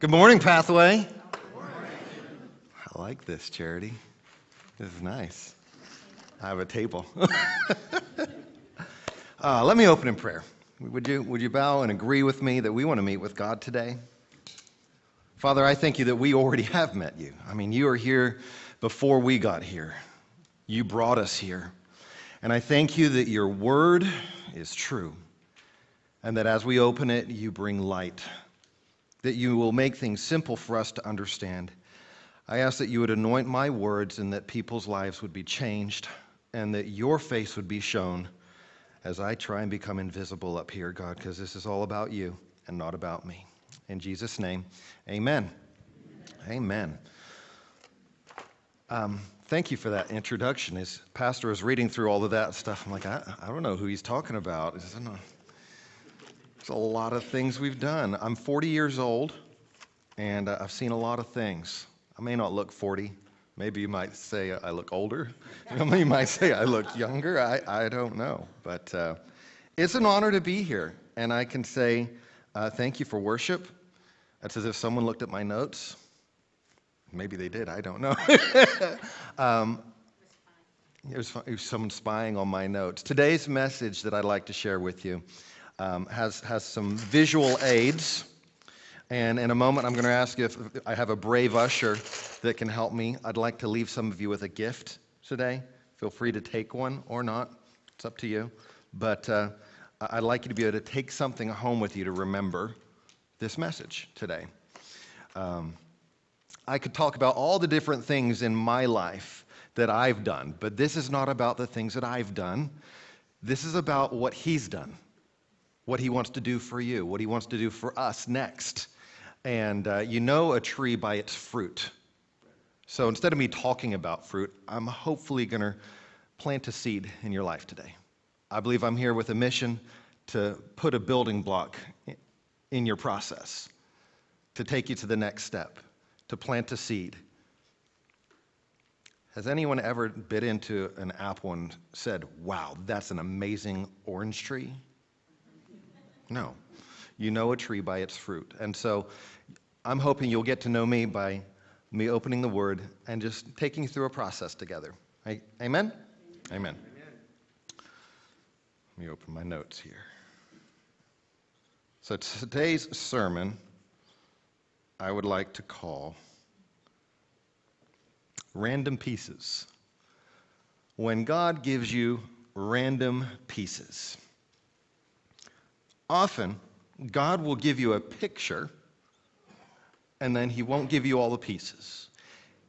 Good morning, Pathway. Good morning. I like this, Charity. This is nice. I have a table. Let me open in prayer. Would you bow and agree with me that we want to meet with God today? Father, I thank you that we already have met you. I mean, you are here before we got here. You brought us here. And I thank you that your word is true, and that as we open it, you bring light, that you will make things simple for us to understand. I ask that you would anoint my words and that people's lives would be changed and that your face would be shown as I try and become invisible up here, God, because this is all about you and not about me. In Jesus' name, amen. Amen. Thank you for that introduction. As Pastor was reading through all of that stuff, I'm like, I don't know who he's talking about. There's a lot of things we've done. I'm 40 years old, and I've seen a lot of things. I may not look 40. Maybe you might say I look older. You might say I look younger. I don't know. But it's an honor to be here, and I can say thank you for worship. That's as if someone looked at my notes. Maybe they did. I don't know. It was someone spying on my notes. Today's message that I'd like to share with you has some visual aids. And in a moment, I'm going to ask you if I have a brave usher that can help me. I'd like to leave some of you with a gift today. Feel free to take one or not. It's up to you. But I'd like you to be able to take something home with you to remember this message today. I could talk about all the different things in my life that I've done, but this is not about the things that I've done. This is about what he's done, what he wants to do for you, what he wants to do for us next. And you know a tree by its fruit. So instead of me talking about fruit, I'm hopefully going to plant a seed in your life today. I believe I'm here with a mission to put a building block in your process, to take you to the next step, to plant a seed. Has anyone ever bit into an apple and said, wow, that's an amazing orange tree? No. You know a tree by its fruit. And so I'm hoping you'll get to know me by me opening the Word and just taking you through a process together. Amen? Amen. Let me open my notes here. So today's sermon I would like to call Random Pieces. When God gives you random pieces. Often, God will give you a picture, and then he won't give you all the pieces.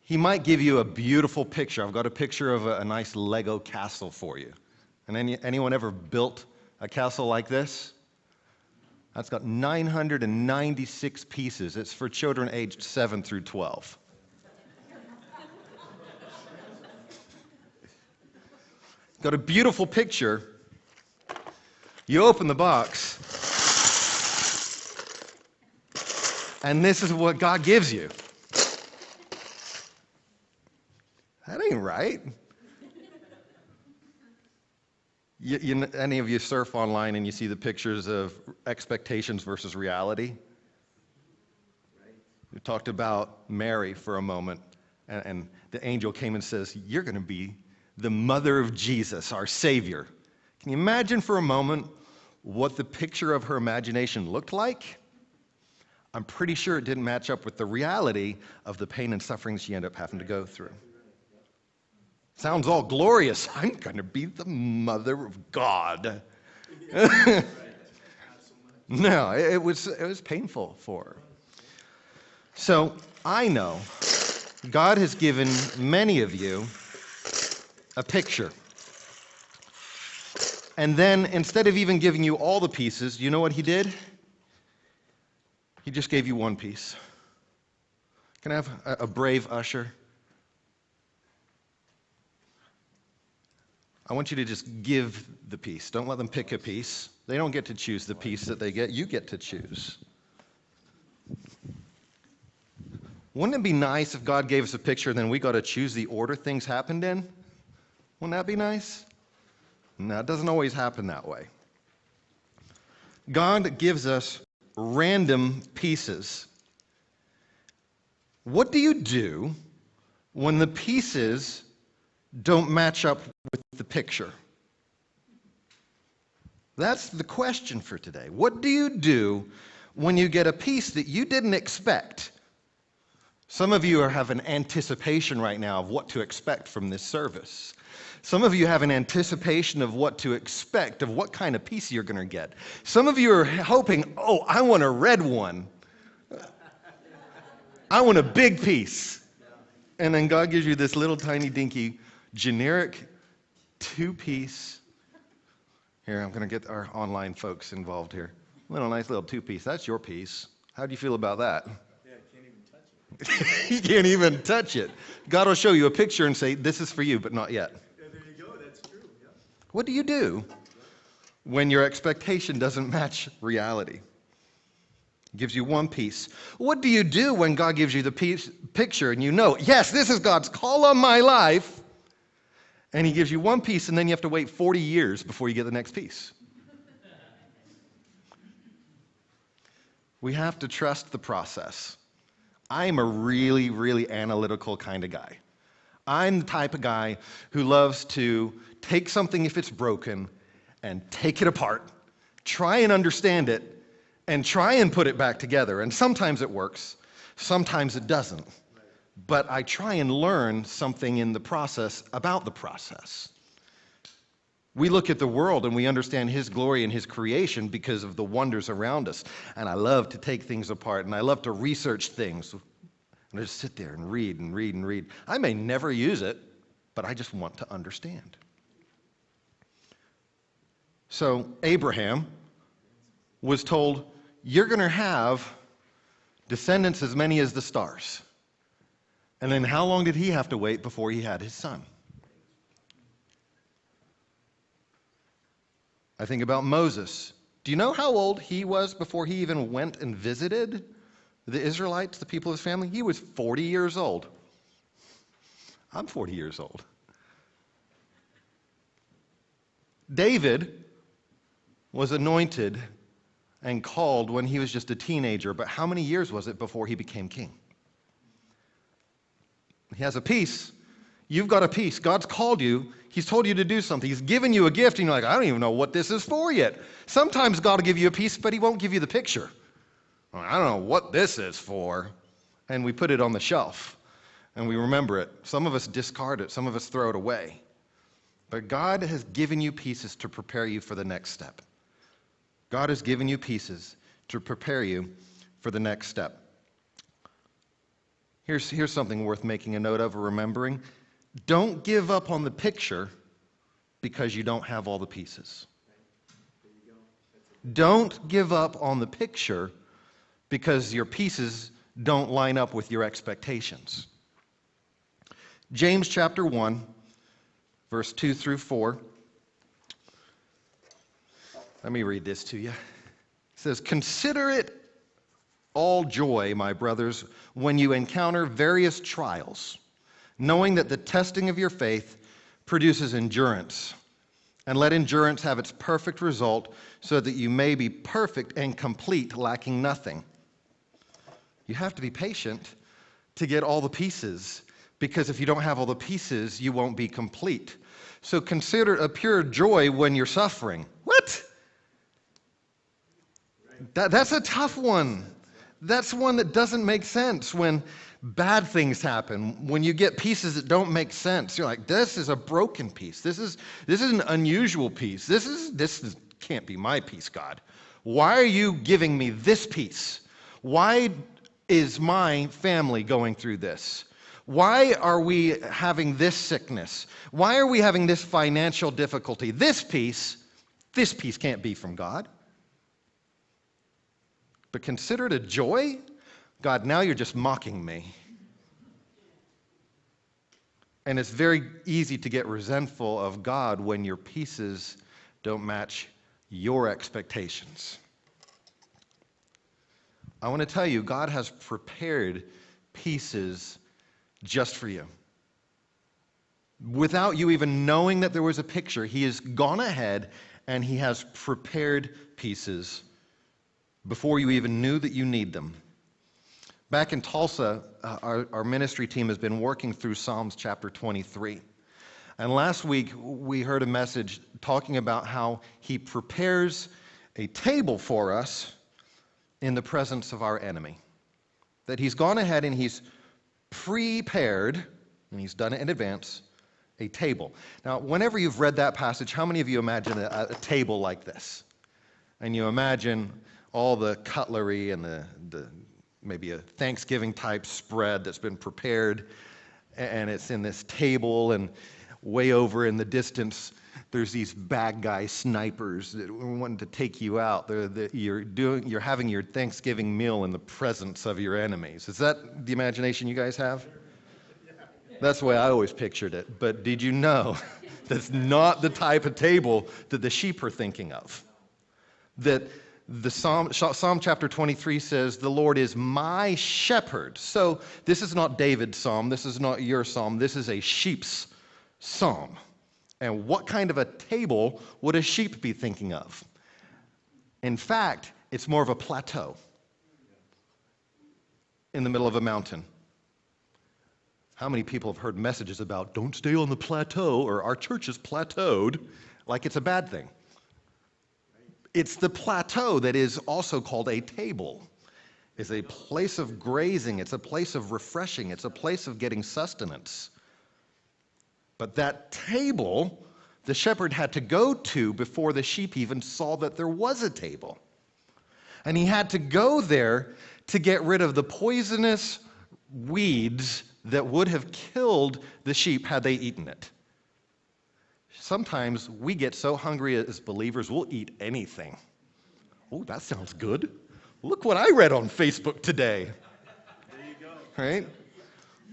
He might give you a beautiful picture. I've got a picture of a nice Lego castle for you. And anyone ever built a castle like this? That's got 996 pieces. It's for children aged 7 through 12. Got a beautiful picture. You open the box, and this is what God gives you. That ain't right. Any of you surf online and you see the pictures of expectations versus reality? We talked about Mary for a moment, and the angel came and says, you're going to be the mother of Jesus, our Savior. Can you imagine for a moment what the picture of her imagination looked like? I'm pretty sure it didn't match up with the reality of the pain and suffering she ended up having to go through. Sounds all glorious. I'm going to be the mother of God. No, it was painful for her. So I know God has given many of you a picture. And then instead of even giving you all the pieces, you know what he did? He just gave you one piece. Can I have a brave usher? I want you to just give the piece. Don't let them pick a piece. They don't get to choose the piece that they get. You get to choose. Wouldn't it be nice if God gave us a picture and then we got to choose the order things happened in? Wouldn't that be nice? No, it doesn't always happen that way. God gives us random pieces What do you do when the pieces don't match up with the picture? That's the question for today. What do you do when you get a piece that you didn't expect? Some of you have an anticipation right now of what to expect from this service. Some of you have an anticipation of what to expect, of what kind of piece you're going to get. Some of you are hoping, oh, I want a red one. I want a big piece. And then God gives you this little tiny dinky generic two-piece. Here, I'm going to get our online folks involved here. Nice little two-piece. That's your piece. How do you feel about that? Yeah, I can't even touch it. You can't even touch it. God will show you a picture and say, this is for you, but not yet. Yeah, there you go. That's true. Yeah. What do you do when your expectation doesn't match reality? He gives you one piece. What do you do when God gives you the picture and you know, yes, this is God's call on my life, and he gives you one piece and then you have to wait 40 years before you get the next piece? We have to trust the process. I'm a really, really analytical kind of guy. I'm the type of guy who loves to take something if it's broken and take it apart, try and understand it, and try and put it back together. And sometimes it works, sometimes it doesn't. But I try and learn something in the process about the process. We look at the world and we understand his glory and his creation because of the wonders around us. And I love to take things apart and I love to research things. And I just sit there and read and read and read. I may never use it, but I just want to understand. So Abraham was told, you're going to have descendants as many as the stars. And then how long did he have to wait before he had his son? I think about Moses. Do you know how old he was before he even went and visited the Israelites, the people of his family? He was 40 years old. I'm 40 years old. David was anointed and called when he was just a teenager, but how many years was it before he became king? He has a piece. You've got a piece. God's called you. He's told you to do something. He's given you a gift, and you're like, I don't even know what this is for yet. Sometimes God will give you a piece, but he won't give you the picture. I don't know what this is for. And we put it on the shelf, and we remember it. Some of us discard it. Some of us throw it away. But God has given you pieces to prepare you for the next step. God has given you pieces to prepare you for the next step. Here's something worth making a note of or remembering. Don't give up on the picture because you don't have all the pieces. Don't give up on the picture because your pieces don't line up with your expectations. James chapter 1, verse 2 through 4. Let me read this to you. It says, "Consider it all joy, my brothers, when you encounter various trials, knowing that the testing of your faith produces endurance. And let endurance have its perfect result, so that you may be perfect and complete, lacking nothing." You have to be patient to get all the pieces, because if you don't have all the pieces, you won't be complete. So consider it a pure joy when you're suffering. What? That's a tough one. That's one that doesn't make sense when bad things happen, when you get pieces that don't make sense. You're like, this is a broken piece. This is an unusual piece. This can't be my piece, God. Why are you giving me this piece? Why is my family going through this? Why are we having this sickness? Why are we having this financial difficulty? This piece can't be from God. But consider it a joy? God, now you're just mocking me. And it's very easy to get resentful of God when your pieces don't match your expectations. I want to tell you, God has prepared pieces just for you. Without you even knowing that there was a picture, he has gone ahead and he has prepared pieces before you even knew that you need them. Back in Tulsa, our ministry team has been working through Psalms chapter 23. And last week, we heard a message talking about how he prepares a table for us in the presence of our enemy. That he's gone ahead and he's prepared, and he's done it in advance, a table. Now, whenever you've read that passage, how many of you imagine a table like this? And you imagine all the cutlery and the maybe a Thanksgiving type spread that's been prepared, and it's in this table, and way over in the distance there's these bad guy snipers that want to take you out. You're having your Thanksgiving meal in the presence of your enemies. Is that the imagination you guys have? That's the way I always pictured it. But did you know that's not the type of table that the sheep are thinking of? That the Psalm chapter 23 says, the Lord is my shepherd. So this is not David's psalm. This is not your psalm. This is a sheep's psalm. And what kind of a table would a sheep be thinking of? In fact, it's more of a plateau in the middle of a mountain. How many people have heard messages about don't stay on the plateau, or our church is plateaued, like it's a bad thing? It's the plateau that is also called a table. It's a place of grazing. It's a place of refreshing. It's a place of getting sustenance. But that table, the shepherd had to go to before the sheep even saw that there was a table. And he had to go there to get rid of the poisonous weeds that would have killed the sheep had they eaten it. Sometimes we get so hungry as believers, we'll eat anything. Oh, that sounds good. Look what I read on Facebook today. There you go. Right?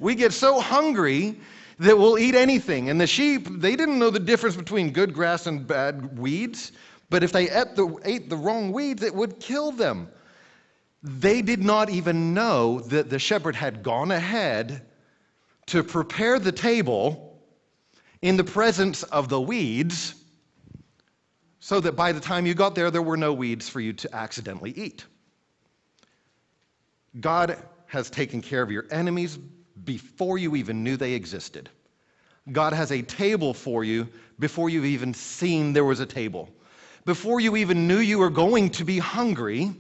We get so hungry that we'll eat anything. And the sheep, they didn't know the difference between good grass and bad weeds. But if they ate the wrong weeds, it would kill them. They did not even know that the shepherd had gone ahead to prepare the table in the presence of the weeds, so that by the time you got there, there were no weeds for you to accidentally eat. God has taken care of your enemies before you even knew they existed. God has a table for you before you've even seen there was a table. Before you even knew you were going to be hungry,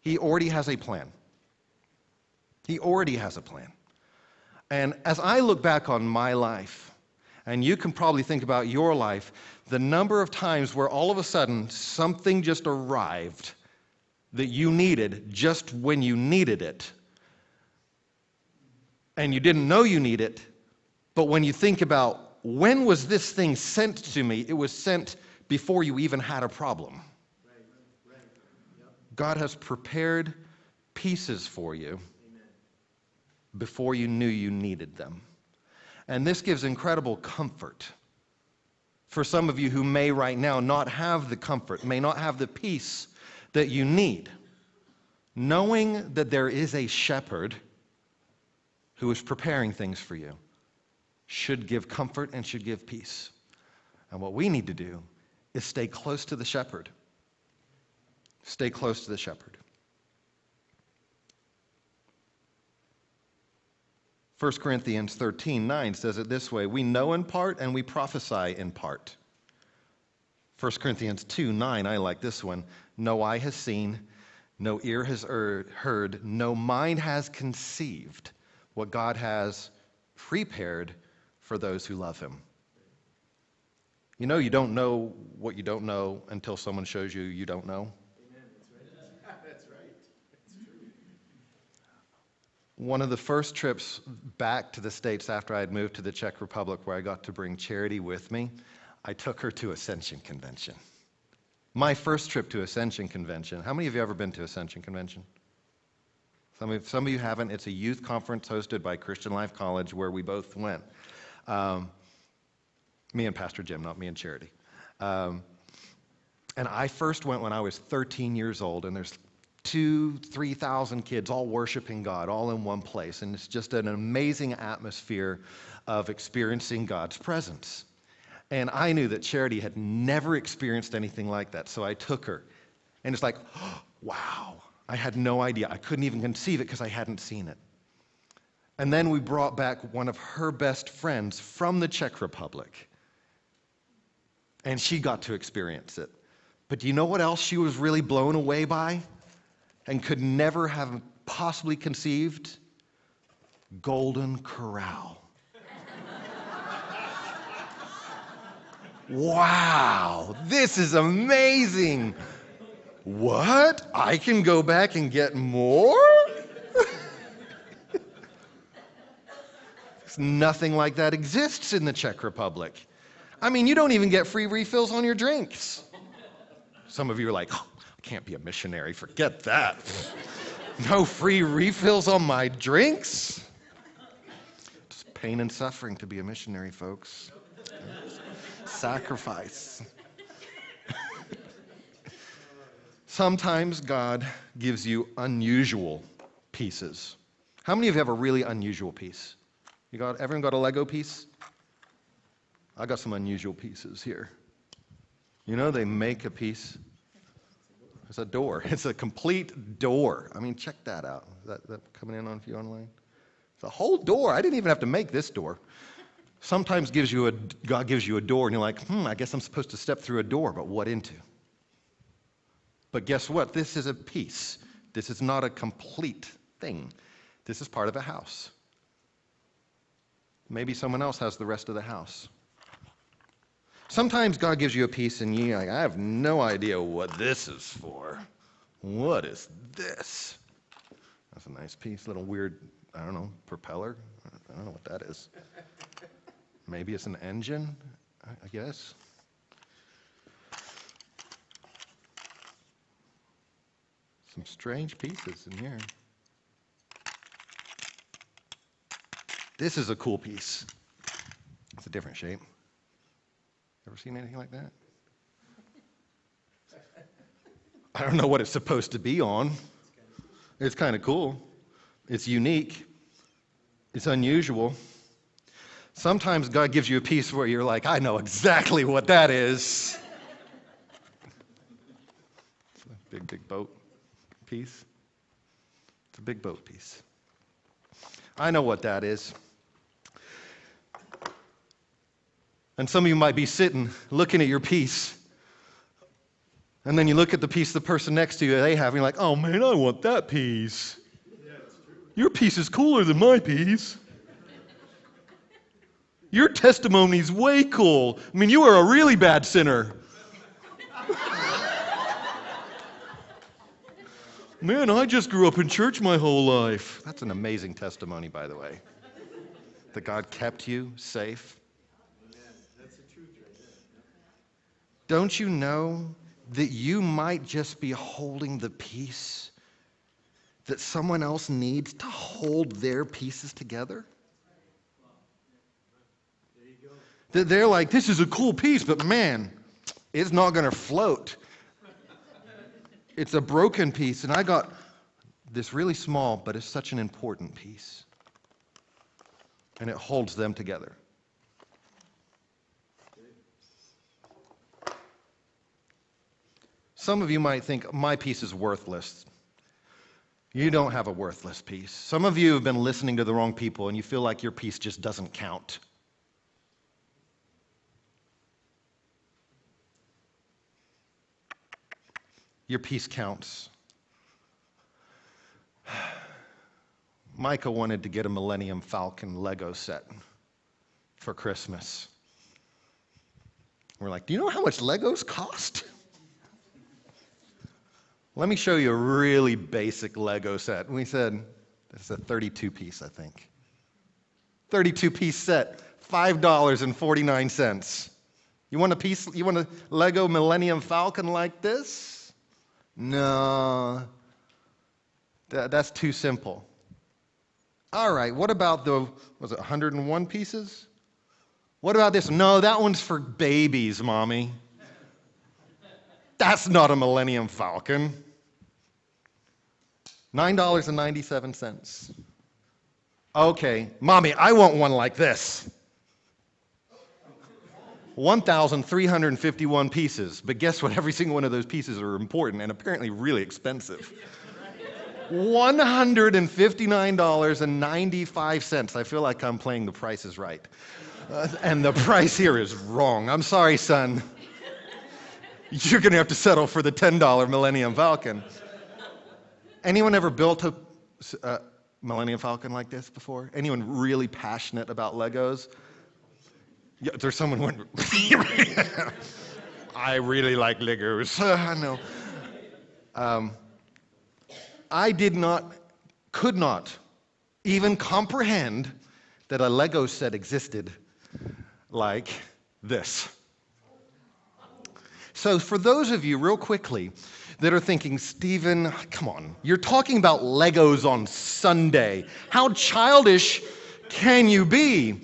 He already has a plan. He already has a plan. And as I look back on my life, and you can probably think about your life, the number of times where all of a sudden something just arrived that you needed just when you needed it. And you didn't know you need it, but when you think about when was this thing sent to me, it was sent before you even had a problem. Right. Yep. God has prepared pieces for you before you knew you needed them. And this gives incredible comfort for some of you who may right now not have the comfort, may not have the peace that you need. Knowing that there is a shepherd who is preparing things for you should give comfort and should give peace. And what we need to do is stay close to the shepherd. Stay close to the shepherd. 1 Corinthians 13:9 says it this way, we know in part and we prophesy in part. 1 Corinthians 2:9, I like this one, no eye has seen, no ear has heard, no mind has conceived what God has prepared for those who love Him. You know you don't know what you don't know until someone shows you you don't know. Amen. That's right. That's right. It's true. One of the first trips back to the States after I had moved to the Czech Republic, where I got to bring Charity with me, I took her to Ascension Convention. My first trip to Ascension Convention. How many of you ever been to Ascension Convention? Some of you haven't. It's a youth conference hosted by Christian Life College where we both went. Me and Pastor Jim, not me and Charity. And I first went when I was 13 years old, and there's 2,000-3,000 kids all worshiping God, all in one place. And it's just an amazing atmosphere of experiencing God's presence. And I knew that Charity had never experienced anything like that, so I took her. And it's like, oh, wow. I had no idea. I couldn't even conceive it because I hadn't seen it. And then we brought back one of her best friends from the Czech Republic. And she got to experience it. But do you know what else she was really blown away by and could never have possibly conceived? Golden Corral. Wow, this is amazing. What? I can go back and get more? Nothing like that exists in the Czech Republic. I mean, you don't even get free refills on your drinks. Some of you are like, oh, I can't be a missionary, forget that. No free refills on my drinks? It's pain and suffering to be a missionary, folks. Sacrifice. Sometimes God gives you unusual pieces. How many of you have a really unusual piece? Everyone got a Lego piece? I got some unusual pieces here. You know, they make a piece. It's a door. It's a complete door. I mean, check that out. Is that coming in on you online? It's a whole door. I didn't even have to make this door. Sometimes God gives you a door, and you're like, I guess I'm supposed to step through a door, but what into? But guess what? This is a piece. This is not a complete thing. This is part of a house. Maybe someone else has the rest of the house. Sometimes God gives you a piece and you're like, I have no idea what this is for. What is this? That's a nice piece, little weird, I don't know, propeller. I don't know what that is. Maybe it's an engine, I guess. Some strange pieces in here. This is a cool piece. It's a different shape. Ever seen anything like that? I don't know what it's supposed to be on. It's kind of cool. It's unique. It's unusual. Sometimes God gives you a piece where you're like, I know exactly what that is. It's a big boat piece. It's a big boat piece. I know what that is. And some of you might be sitting, looking at your piece, and then you look at the piece the person next to you they have, and you're like, oh man, I want that piece. Yeah, it's true. Your piece is cooler than my piece. Your testimony's way cool. I mean, you are a really bad sinner. Man, I just grew up in church my whole life. That's an amazing testimony, by the way. That God kept you safe. That's the truth right there. Don't you know that you might just be holding the piece that someone else needs to hold their pieces together? There you go. That they're like, this is a cool piece, but man, it's not going to float. It's a broken piece, and I got this really small, but it's such an important piece. And it holds them together. Some of you might think, my piece is worthless. You don't have a worthless piece. Some of you have been listening to the wrong people, and you feel like your piece just doesn't count. Your piece counts. Micah wanted to get a Millennium Falcon Lego set for Christmas. We're like, do you know how much Legos cost? Let me show you a really basic Lego set. And we said, this is a 32-piece, I think. 32-piece set, $5.49. You want a Lego Millennium Falcon like this? No, that's too simple. All right, what about was it 101 pieces? What about this? No, that one's for babies, Mommy. That's not a Millennium Falcon. $9.97. Okay, Mommy, I want one like this. 1,351 pieces. But guess what? Every single one of those pieces are important and apparently really expensive. $159.95. I feel like I'm playing The Price is Right. And the price here is wrong. I'm sorry, son. You're going to have to settle for the $10 Millennium Falcon. Anyone ever built a Millennium Falcon like this before? Anyone really passionate about Legos? Yeah, there's someone wondering. I really like Legos. I know. I could not even comprehend that a Lego set existed like this. So for those of you, real quickly, that are thinking, Stephen, come on, you're talking about Legos on Sunday. How childish can you be?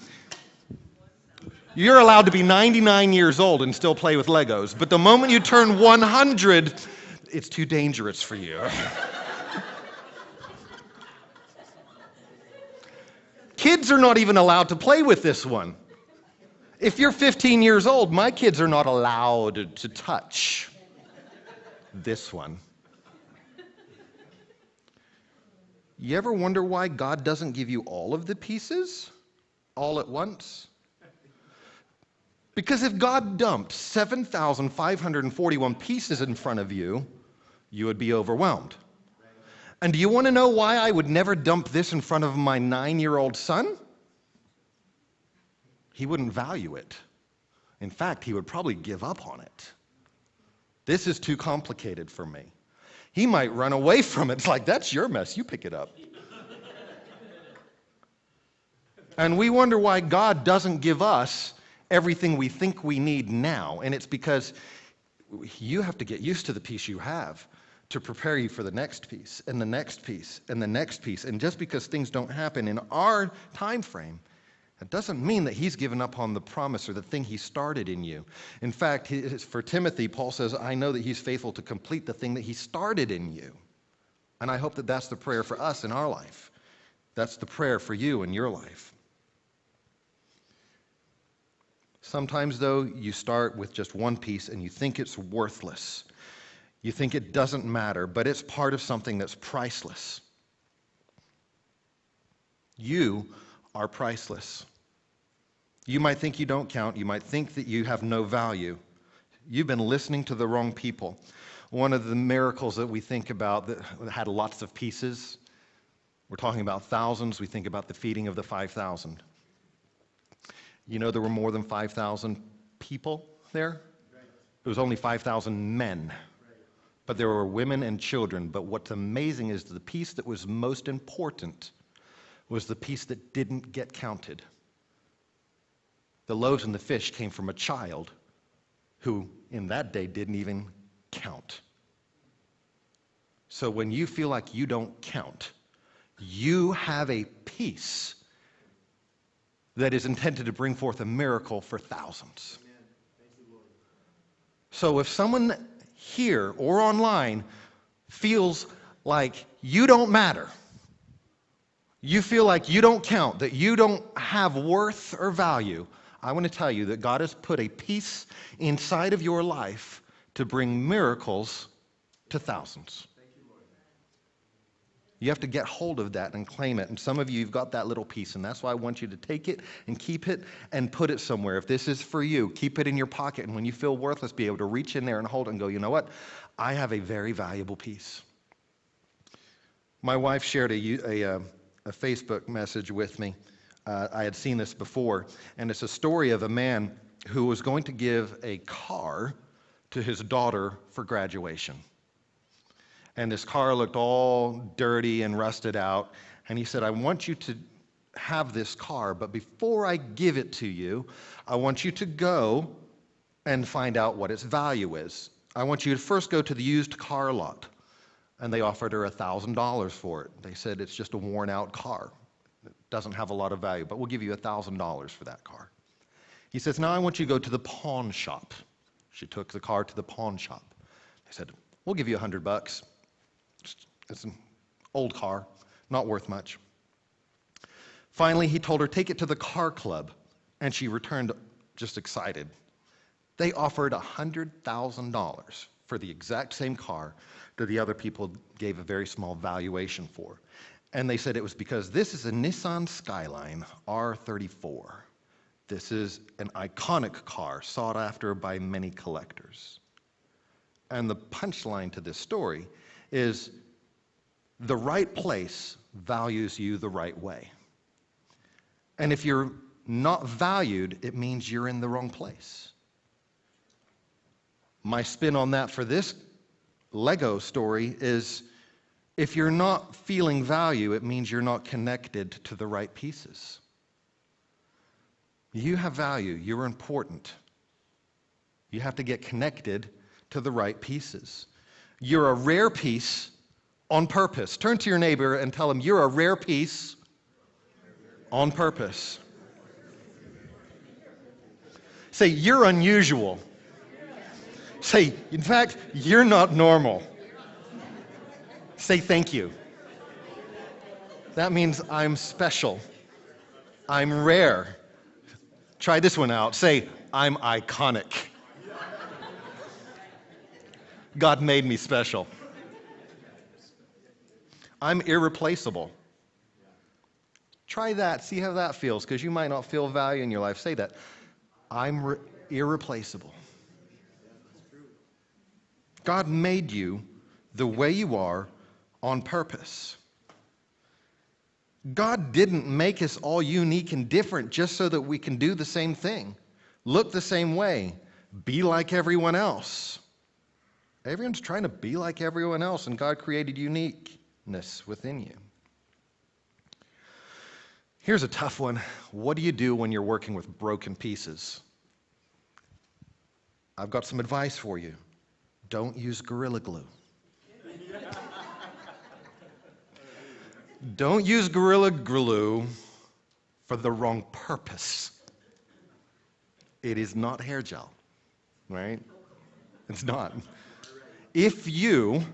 You're allowed to be 99 years old and still play with Legos, but the moment you turn 100, it's too dangerous for you. Kids are not even allowed to play with this one. If you're 15 years old, my kids are not allowed to touch this one. You ever wonder why God doesn't give you all of the pieces all at once? Because if God dumped 7,541 pieces in front of you, you would be overwhelmed. And do you want to know why I would never dump this in front of my 9-year-old son? He wouldn't value it. In fact, he would probably give up on it. This is too complicated for me. He might run away from it. It's like, that's your mess, you pick it up. And we wonder why God doesn't give us everything we think we need now. And it's because you have to get used to the piece you have to prepare you for the next piece, and the next piece, and the next piece. And just because things don't happen in our time frame, it doesn't mean that he's given up on the promise or the thing he started in you. In fact, for Timothy, Paul says, I know that he's faithful to complete the thing that he started in you. And I hope that that's the prayer for us in our life. That's the prayer for you in your life. Sometimes, though, you start with just one piece and you think it's worthless. You think it doesn't matter, but it's part of something that's priceless. You are priceless. You might think you don't count. You might think that you have no value. You've been listening to the wrong people. One of the miracles that we think about that had lots of pieces, we're talking about thousands. We think about the feeding of the 5,000. You know there were more than 5,000 people there? It was only 5,000 men. But there were women and children. But what's amazing is the piece that was most important was the piece that didn't get counted. The loaves and the fish came from a child who, in that day, didn't even count. So when you feel like you don't count, you have a piece that is intended to bring forth a miracle for thousands. Amen. Thank you, Lord. So if someone here or online feels like you don't matter, you feel like you don't count, that you don't have worth or value, I want to tell you that God has put a piece inside of your life to bring miracles to thousands. Thank you, Lord. You have to get hold of that and claim it. And some of you, you've got that little piece, and that's why I want you to take it and keep it and put it somewhere. If this is for you, keep it in your pocket. And when you feel worthless, be able to reach in there and hold it and go, you know what? I have a very valuable piece. My wife shared a Facebook message with me. I had seen this before, and it's a story of a man who was going to give a car to his daughter for graduation. And this car looked all dirty and rusted out, and he said, I want you to have this car, but before I give it to you, I want you to go and find out what its value is. I want you to first go to the used car lot. And they offered her $1,000 for it. They said, it's just a worn out car. It doesn't have a lot of value, but we'll give you $1,000 for that car. He says, now I want you to go to the pawn shop. She took the car to the pawn shop. They said, we'll give you $100. It's an old car, not worth much. Finally, he told her, take it to the car club. And she returned just excited. They offered $100,000 for the exact same car that the other people gave a very small valuation for. And they said it was because this is a Nissan Skyline R34. This is an iconic car sought after by many collectors. And the punchline to this story is the right place values you the right way. And if you're not valued, it means you're in the wrong place. My spin on that for this Lego story is if you're not feeling value, it means you're not connected to the right pieces. You have value. You're important. You have to get connected to the right pieces. You're a rare piece on purpose. Turn to your neighbor and tell him you're a rare piece on purpose. Say, you're unusual. Say, in fact, you're not normal. Say thank you. That means I'm special. I'm rare. Try this one out. Say, I'm iconic. God made me special. I'm irreplaceable. Try that. See how that feels, because you might not feel value in your life. Say that. I'm irreplaceable. God made you the way you are on purpose. God didn't make us all unique and different just so that we can do the same thing, look the same way, be like everyone else. Everyone's trying to be like everyone else, and God created uniqueness within you. Here's a tough one. What do you do when you're working with broken pieces? I've got some advice for you. Don't use Gorilla Glue. Don't use Gorilla Glue for the wrong purpose. It is not hair gel, right? It's not. If you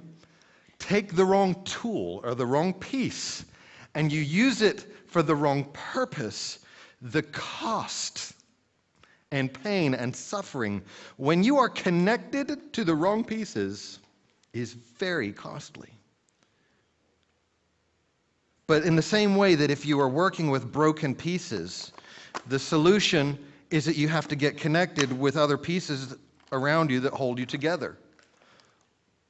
take the wrong tool or the wrong piece and you use it for the wrong purpose, the cost and pain and suffering when you are connected to the wrong pieces is very costly. But in the same way that if you are working with broken pieces, the solution is that you have to get connected with other pieces around you that hold you together.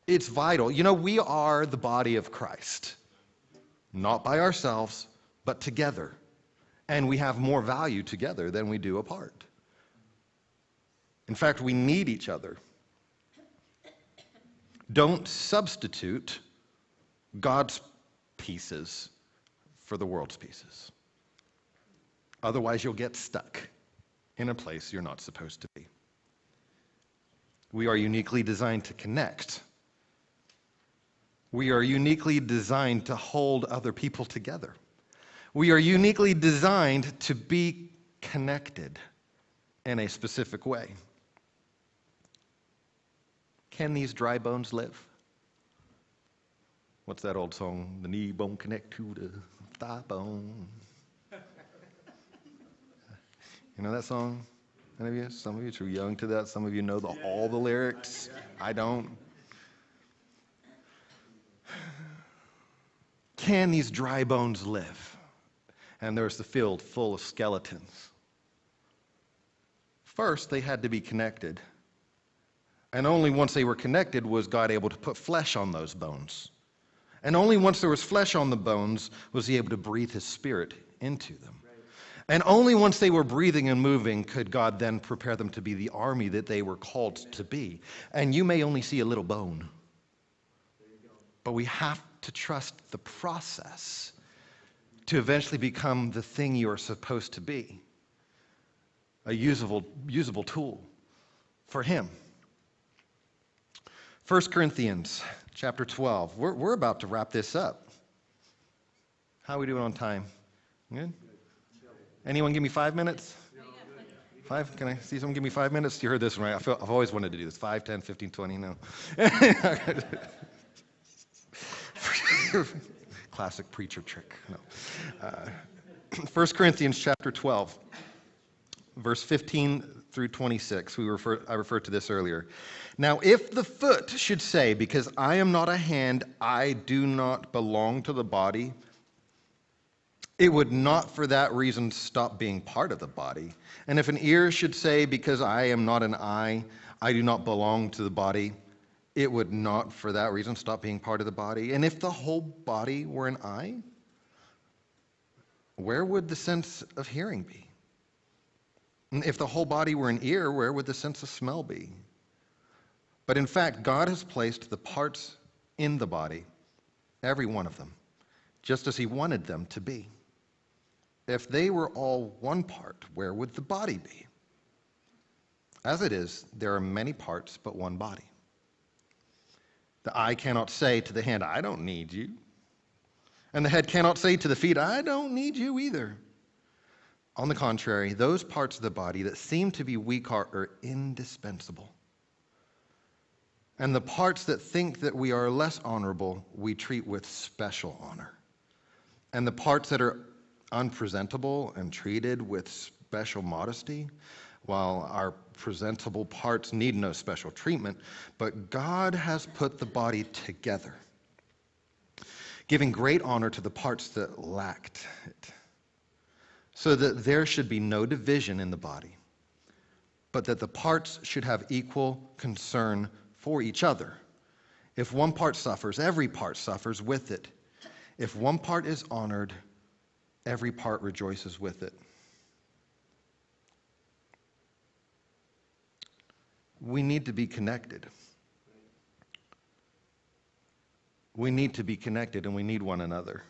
It's vital. You know, we are the body of Christ, not by ourselves, but together. And we have more value together than we do apart. In fact, we need each other. Don't substitute God's pieces for the world's pieces. Otherwise, you'll get stuck in a place you're not supposed to be. We are uniquely designed to connect. We are uniquely designed to hold other people together. We are uniquely designed to be connected in a specific way. Can these dry bones live? What's that old song? The knee bone connect to the thigh bone. You know that song? Any of you? Some of you are too young to that. Some of you know all the lyrics. I don't. Can these dry bones live? And there's the field full of skeletons. First, they had to be connected. And only once they were connected was God able to put flesh on those bones. And only once there was flesh on the bones was he able to breathe his spirit into them. And only once they were breathing and moving could God then prepare them to be the army that they were called to be. And you may only see a little bone. But we have to trust the process to eventually become the thing you are supposed to be. A usable tool for him. 1 Corinthians chapter 12. We're about to wrap this up. How are we doing on time? Good? Anyone give me 5 minutes? 5? Can I see someone give me 5 minutes? You heard this one, right? I've always wanted to do this. 5, 10, 15, 20, no. Classic preacher trick. No. 1 Corinthians chapter 12, verse 15 through 26. I referred to this earlier. Now, if the foot should say, because I am not a hand, I do not belong to the body, it would not for that reason stop being part of the body. And if an ear should say, because I am not an eye, I do not belong to the body, it would not for that reason stop being part of the body. And if the whole body were an eye, where would the sense of hearing be? And if the whole body were an ear, where would the sense of smell be? But in fact, God has placed the parts in the body, every one of them, just as he wanted them to be. If they were all one part, where would the body be? As it is, there are many parts, but one body. The eye cannot say to the hand, I don't need you. And the head cannot say to the feet, I don't need you either. On the contrary, those parts of the body that seem to be weak are indispensable. And the parts that think that we are less honorable, we treat with special honor. And the parts that are unpresentable and treated with special modesty, while our presentable parts need no special treatment, but God has put the body together, giving great honor to the parts that lacked it, so that there should be no division in the body, but that the parts should have equal concern for each other. If one part suffers, every part suffers with it. If one part is honored, every part rejoices with it. We need to be connected. We need to be connected, and we need one another.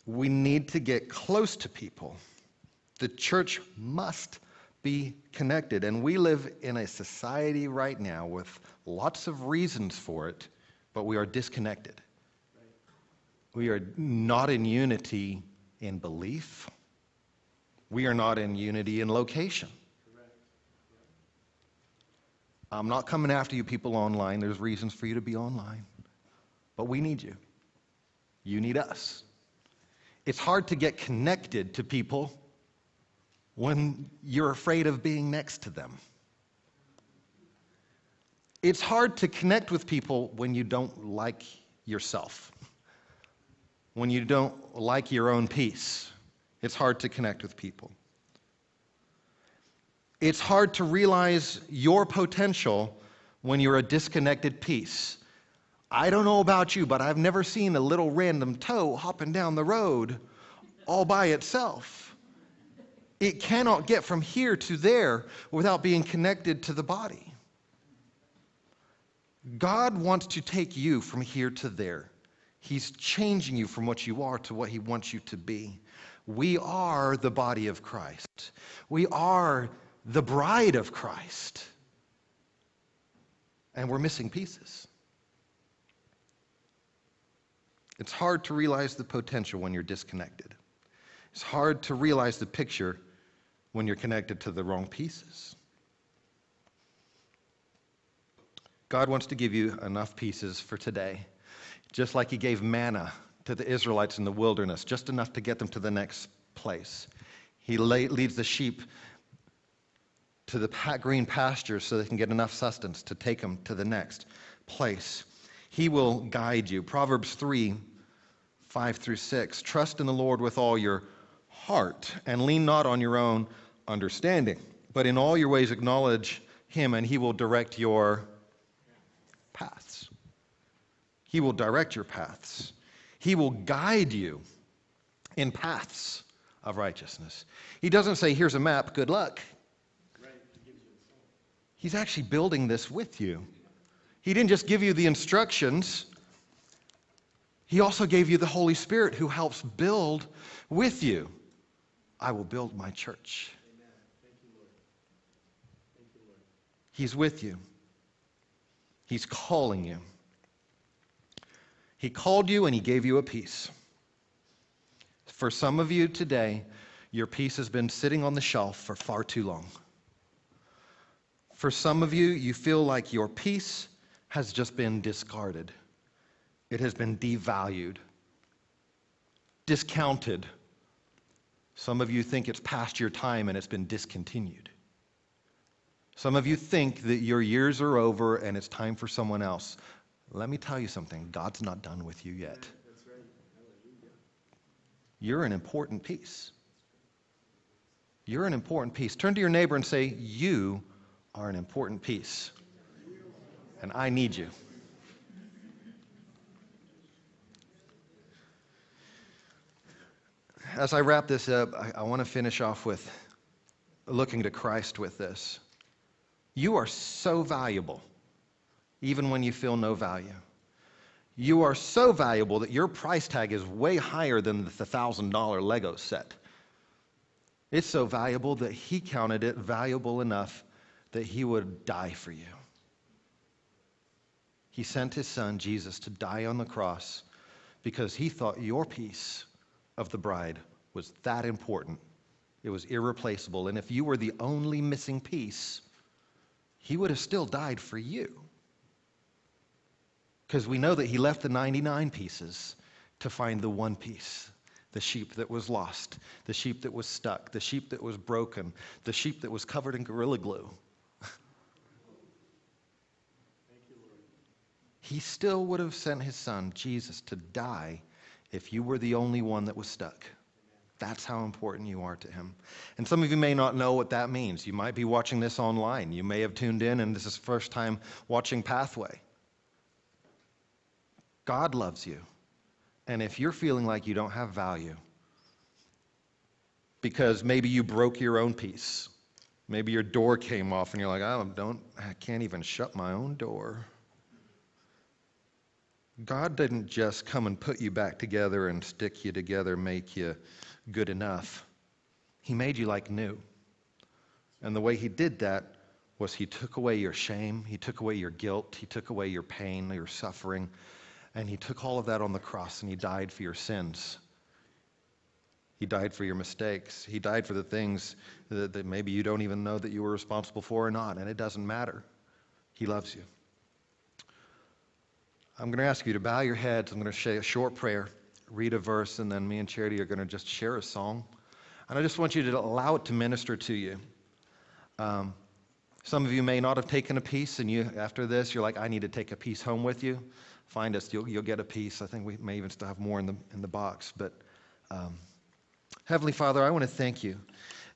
We need to get close to people. The church must be connected, and we live in a society right now with lots of reasons for it, but we are disconnected. We are not in unity in belief. We are not in unity in location. I'm not coming after you people online. There's reasons for you to be online. But we need you. You need us. It's hard to get connected to people when you're afraid of being next to them. It's hard to connect with people when you don't like yourself, when you don't like your own peace. It's hard to connect with people. It's hard to realize your potential when you're a disconnected piece. I don't know about you, but I've never seen a little random toe hopping down the road all by itself. It cannot get from here to there without being connected to the body. God wants to take you from here to there. He's changing you from what you are to what he wants you to be. We are the body of Christ. We are the bride of Christ. And we're missing pieces. It's hard to realize the potential when you're disconnected. It's hard to realize the picture when you're connected to the wrong pieces. God wants to give you enough pieces for today, just like he gave manna to the Israelites in the wilderness, just enough to get them to the next place. He leads the sheep to the green pastures so they can get enough sustenance to take them to the next place. He will guide you. Proverbs 3:5-6. Trust in the Lord with all your heart and lean not on your own understanding, but in all your ways acknowledge him and he will direct your paths. He will direct your paths. He will guide you in paths of righteousness. He doesn't say, here's a map, good luck. He's actually building this with you. He didn't just give you the instructions. He also gave you the Holy Spirit who helps build with you. I will build my church. Amen. Thank you, Lord. Thank you, Lord. He's with you. He's calling you. He called you and he gave you a peace. For some of you today, your peace has been sitting on the shelf for far too long. For some of you, you feel like your peace has just been discarded. It has been devalued, discounted, Some of you think it's past your time and it's been discontinued. Some of you think that your years are over and it's time for someone else. Let me tell you something. God's not done with you yet. That's right. Hallelujah. You're an important piece. You're an important piece. Turn to your neighbor and say, you are an important piece. And I need you. As I wrap this up, I want to finish off with looking to Christ with this. You are so valuable, even when you feel no value. You are so valuable that your price tag is way higher than the $1,000 Lego set. It's so valuable that he counted it valuable enough that he would die for you. He sent his son, Jesus, to die on the cross because he thought your piece of the bride was that important. It was irreplaceable. And if you were the only missing piece, he would have still died for you. Because we know that he left the 99 pieces to find the one piece, the sheep that was lost, the sheep that was stuck, the sheep that was broken, the sheep that was covered in Gorilla Glue. Thank you, Lord. He still would have sent his son, Jesus, to die if you were the only one that was stuck. That's how important you are to him. And some of you may not know what that means. You might be watching this online. You may have tuned in and this is the first time watching Pathway. God loves you. And if you're feeling like you don't have value, because maybe you broke your own piece, maybe your door came off and you're like, I can't even shut my own door. God didn't just come and put you back together and stick you together, make you good enough. He made you like new. And the way he did that was he took away your shame, he took away your guilt, he took away your pain, your suffering, and he took all of that on the cross and he died for your sins. He died for your mistakes. He died for the things that maybe you don't even know that you were responsible for or not, and it doesn't matter. He loves you. I'm going to ask you to bow your heads. I'm going to say a short prayer, read a verse, and then me and Charity are going to just share a song. And I just want you to allow it to minister to you. Some of you may not have taken a piece, and after this, you're like, I need to take a piece home with you. Find us. You'll get a piece. I think we may even still have more in the box. But Heavenly Father, I want to thank you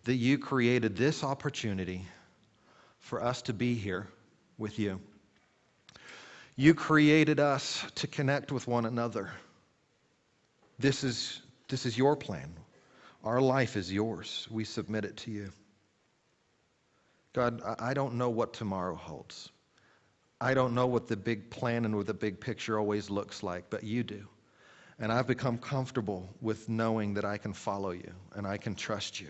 that you created this opportunity for us to be here with you. You created us to connect with one another. This is your plan. Our life is yours. We submit it to you. God, I don't know what tomorrow holds. I don't know what the big plan and what the big picture always looks like, but you do. And I've become comfortable with knowing that I can follow you and I can trust you.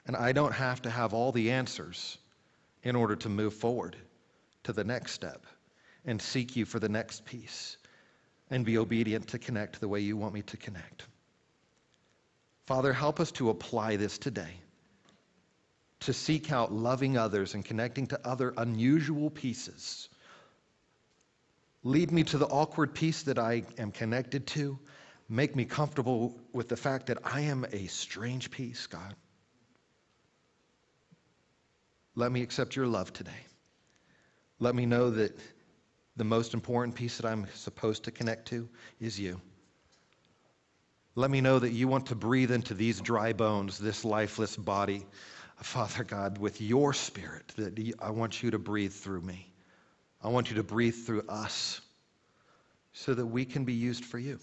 And I don't have to have all the answers in order to move forward to the next step and seek you for the next piece and be obedient to connect the way you want me to connect. Father, help us to apply this today, to seek out loving others and connecting to other unusual pieces. Lead me to the awkward piece that I am connected to. Make me comfortable with the fact that I am a strange piece, God. Let me accept your love today. Let me know that the most important piece that I'm supposed to connect to is you. Let me know that you want to breathe into these dry bones, this lifeless body, Father God, with your spirit, that I want you to breathe through me. I want you to breathe through us so that we can be used for you.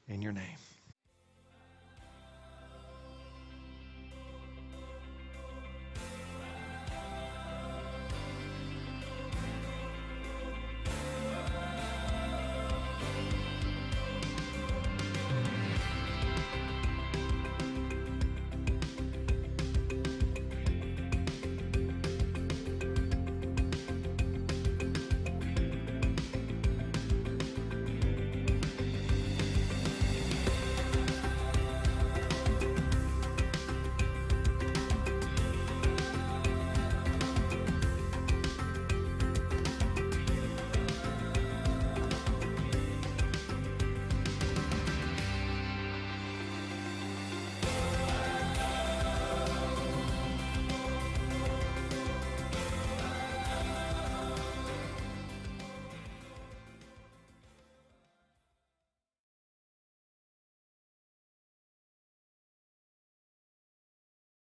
In your name.